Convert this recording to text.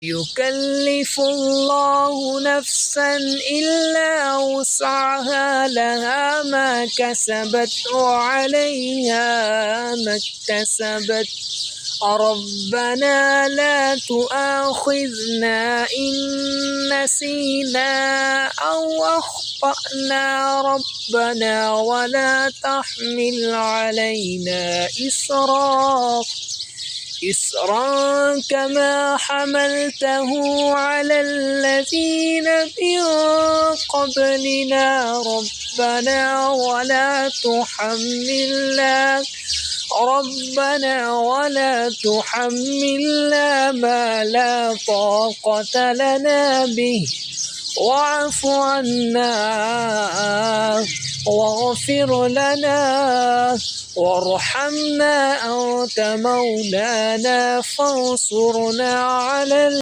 يكلف الله نفسا إلا وسعها لها ما كسبت وعليها ما اكتسبت ربنا لا تؤاخذنا إن نسينا أو أخطأنا ربنا ولا تحمل علينا إصرا كما حملته على الذين من قبلنا ربنا ولا تحملنا ما لا طاقة لنا به واعف عنا واغفر لنا وارحمنا أنت مولانا فانصرنا على